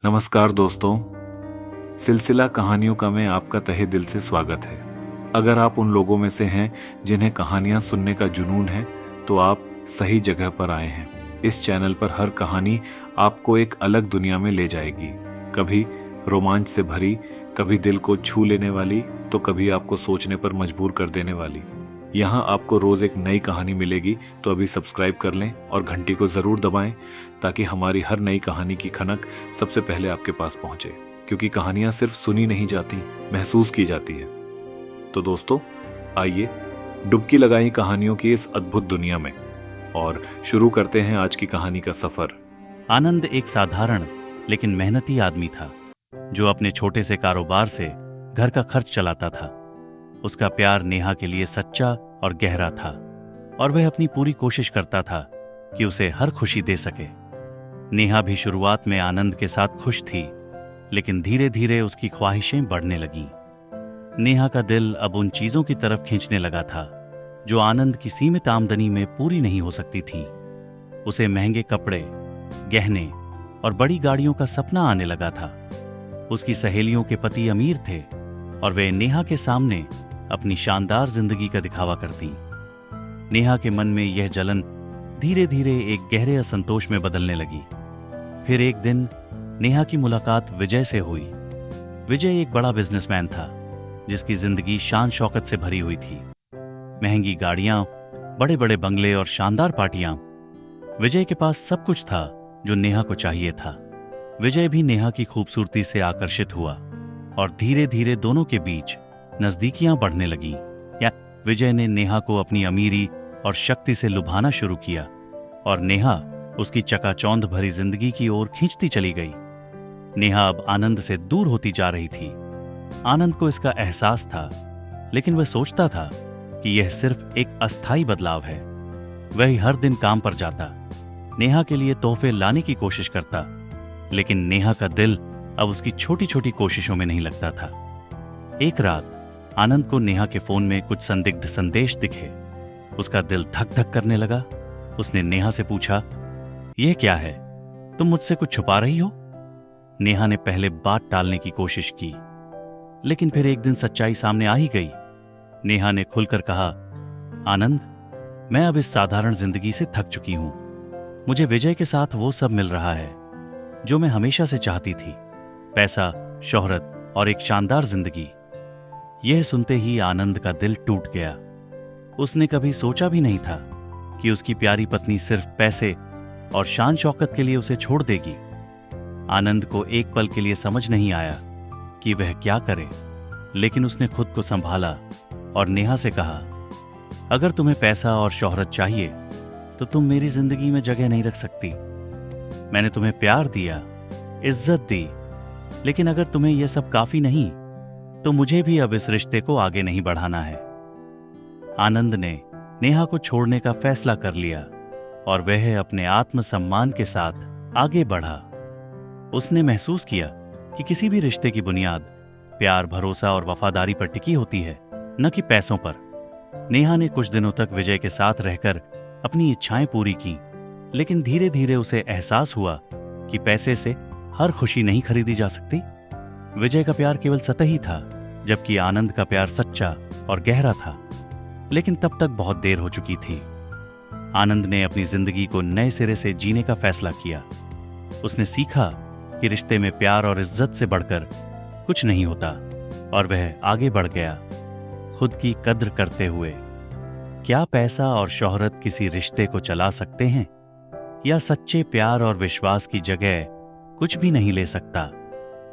नमस्कार दोस्तों, सिलसिला कहानियों का मैं आपका तहे दिल से स्वागत है। अगर आप उन लोगों में से हैं जिन्हें कहानियां सुनने का जुनून है तो आप सही जगह पर आए हैं। इस चैनल पर हर कहानी आपको एक अलग दुनिया में ले जाएगी, कभी रोमांच से भरी, कभी दिल को छू लेने वाली, तो कभी आपको सोचने पर मजबूर कर देने वाली। यहाँ आपको रोज एक नई कहानी मिलेगी, तो अभी सब्सक्राइब कर लें और घंटी को जरूर दबाएं ताकि हमारी हर नई कहानी की खनक सबसे पहले आपके पास पहुंचे, क्योंकि कहानियां सिर्फ सुनी नहीं जाती, महसूस की जाती है। तो दोस्तों, आइए डुबकी लगाई कहानियों की इस अद्भुत दुनिया में और शुरू करते हैं आज की कहानी का सफर। आनंद एक साधारण लेकिन मेहनती आदमी था जो अपने छोटे से कारोबार से घर का खर्च चलाता था। उसका प्यार नेहा के लिए सच्चा और गहरा था और वह अपनी पूरी कोशिश करता था कि उसे हर खुशी दे सके। नेहा भी शुरुआत में आनंद के साथ खुश थी, लेकिन धीरे धीरे उसकी ख्वाहिशें बढ़ने लगीं। नेहा का दिल अब उन चीजों की तरफ खींचने लगा था जो आनंद की सीमित आमदनी में पूरी नहीं हो सकती थीं। उसे महंगे कपड़े, गहने और बड़ी गाड़ियों का सपना आने लगा था। उसकी सहेलियों के पति अमीर थे और वे नेहा के सामने अपनी शानदार जिंदगी का दिखावा करती। नेहा के मन में यह जलन धीरे धीरे एक गहरे असंतोष में बदलने लगी। फिर एक दिन नेहा की मुलाकात विजय से हुई। विजय एक बड़ा बिजनेसमैन था जिसकी जिंदगी शान शौकत से भरी हुई थी। महंगी गाड़ियां, बड़े बड़े बंगले और शानदार पार्टियां। विजय के पास सब कुछ था जो नेहा को चाहिए था। विजय भी नेहा की खूबसूरती से आकर्षित हुआ और धीरे धीरे दोनों के बीच नजदीकियां बढ़ने लगीं। विजय ने नेहा को अपनी अमीरी और शक्ति से लुभाना शुरू किया और नेहा उसकी चकाचौंध भरी जिंदगी की ओर खींचती चली गई। नेहा अब आनंद से दूर होती जा रही थी। आनंद को इसका एहसास था, लेकिन वह सोचता था कि यह सिर्फ एक अस्थायी बदलाव है। वह हर दिन काम पर जाता, नेहा के लिए तोहफे लाने की कोशिश करता, लेकिन नेहा का दिल अब उसकी छोटी छोटी कोशिशों में नहीं लगता था। एक रात आनंद को नेहा के फोन में कुछ संदिग्ध संदेश दिखे। उसका दिल धक धक करने लगा। उसने नेहा से पूछा, यह क्या है? तुम मुझसे कुछ छुपा रही हो? नेहा ने पहले बात टालने की कोशिश की, लेकिन फिर एक दिन सच्चाई सामने आ ही गई। नेहा ने खुलकर कहा, आनंद, मैं अब इस साधारण जिंदगी से थक चुकी हूं। मुझे विजय के साथ वो सब मिल रहा है जो मैं हमेशा से चाहती थी, पैसा, शोहरत और एक शानदार जिंदगी। यह सुनते ही आनंद का दिल टूट गया। उसने कभी सोचा भी नहीं था कि उसकी प्यारी पत्नी सिर्फ पैसे और शान शौकत के लिए उसे छोड़ देगी। आनंद को एक पल के लिए समझ नहीं आया कि वह क्या करे, लेकिन उसने खुद को संभाला और नेहा से कहा, अगर तुम्हें पैसा और शोहरत चाहिए तो तुम मेरी जिंदगी में जगह नहीं रख सकती। मैंने तुम्हें प्यार दिया, इज्जत दी, लेकिन अगर तुम्हें यह सब काफी नहीं तो मुझे भी अब इस रिश्ते को आगे नहीं बढ़ाना है। आनंद ने नेहा को छोड़ने का फैसला कर लिया और वह अपने आत्मसम्मान के साथ आगे बढ़ा। उसने महसूस किया कि किसी भी रिश्ते की बुनियाद प्यार, भरोसा और वफादारी पर टिकी होती है, न कि पैसों पर। नेहा ने कुछ दिनों तक विजय के साथ रहकर अपनी इच्छाएं पूरी की, लेकिन धीरे धीरे उसे एहसास हुआ कि पैसे से हर खुशी नहीं खरीदी जा सकती। विजय का प्यार केवल सतही था, जबकि आनंद का प्यार सच्चा और गहरा था, लेकिन तब तक बहुत देर हो चुकी थी। आनंद ने अपनी जिंदगी को नए सिरे से जीने का फैसला किया। उसने सीखा कि रिश्ते में प्यार और इज्जत से बढ़कर कुछ नहीं होता और वह आगे बढ़ गया, खुद की कद्र करते हुए। क्या पैसा और शोहरत किसी रिश्ते को चला सकते हैं, या सच्चे प्यार और विश्वास की जगह कुछ भी नहीं ले सकता?